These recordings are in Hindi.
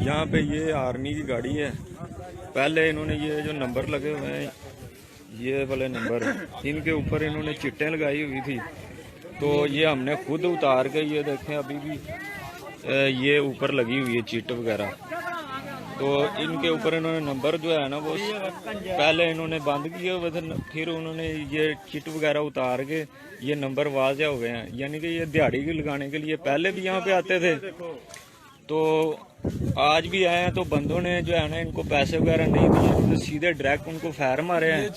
यहाँ पे ये आर्मी की गाड़ी है। पहले इन्होंने ये जो नंबर लगे हुए हैं, ये वाले नंबर, इनके ऊपर इन्होंने चिट्टें लगाई हुई थी। तो ये हमने खुद उतार के, ये देखें अभी भी ये ऊपर लगी हुई है चिट वगैरह। तो इनके ऊपर इन्होंने नंबर जो है ना वो पहले इन्होंने बंद किया हुआ था, फिर उन्होंने ये चिट वगैरह उतार के ये नंबर वाज़िया हुए हैं। यानी कि ये दिहाड़ी की लगाने के लिए पहले भी यहाँ पे आते थे, तो आज भी आए हैं। तो बंदों ने जो है ना इनको पैसे वगैरह नहीं दिए, तो सीधे डायरेक्ट उनको फायर मारे हैं।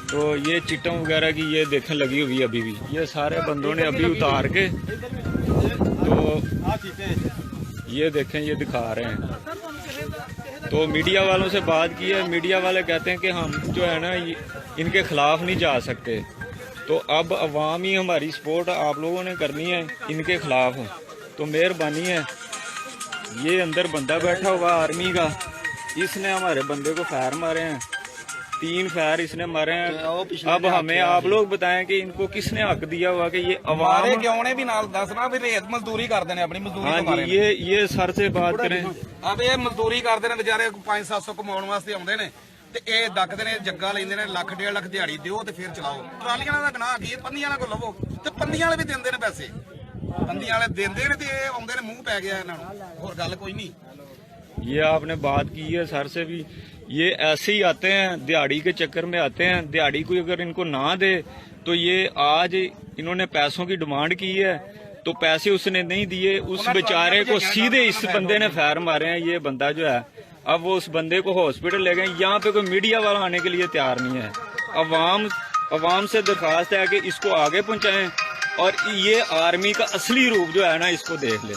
तो ये चिट्टों वगैरह की ये देखें लगी हुई अभी भी, ये सारे बंदों ने अभी उतार के, तो ये देखें ये दिखा रहे हैं। तो मीडिया वालों से बात की है, मीडिया वाले कहते हैं कि हम जो है ना इनके खिलाफ नहीं जा सकते। तो अब अवाम ही हमारी सपोर्ट आप लोगों ने करनी है इनके खिलाफ। तो मेहरबानी है, ये अंदर बंदा बैठा हुआ आर्मी का, इसने हमारे बंदे को फायर मारे हैं, 3 फायर इसने मारे हैं। अब हमें आप लोग बताएं कि इनको किसने हक दिया हुआ कि ये अवाम क्यों ने भी नाल दसना भी रेत मजदूरी करते हैं अपनी मजदूरी। हाँ जी, ये सर से बात करें। अब ये मजदूरी करते हैं बेचारे 500-700 कमाਉਣ ਵਾਸਤੇ ਆਉਂਦੇ ਨੇ ਤੇ ਇਹ ਡੱਕਦੇ ਨੇ, ਜੱਗਾ ਲੈਂਦੇ ਨੇ, ਲੱਖ 1.5 ਲੱਖ ਦਿਹਾੜੀ ਦਿਓ ਤੇ ਫਿਰ ਚਲਾਓ। ਟਰਾਲੀਆਂ ਦਾ ਗਨਾਹ ਕੀ, ਪੰਦੀਆਂ ਵਾਲੇ ਕੋਲ ਲਵੋ, ਤੇ ਪੰਦੀਆਂ ਵਾਲੇ ਵੀ ਦਿੰਦੇ ਨੇ ਪੈਸੇ, पंदियां वाले देंदे ने ते आउंदे ने, मुंह पै गया इन्हां नूं, होर गल कोई नहीं। ये आपने बात की है सर से भी, ये ऐसे ही आते हैं, दिहाड़ी के चक्कर में आते हैं। दिहाड़ी कोई अगर इनको ना दे तो ये आज इन्होंने पैसों की डिमांड की है, तो पैसे उसने नहीं दिए, उस बेचारे को सीधे इस बंदे ने फायर मारे हैं। ये बंदा जो है, अब वो उस बंदे को हॉस्पिटल ले गए। यहाँ पे कोई मीडिया वाला आने के लिए तैयार नहीं है। अवाम से दरख्वास्त है कि इसको आगे पहुंचाएं और ये आर्मी का असली रूप जो है ना इसको देख लें।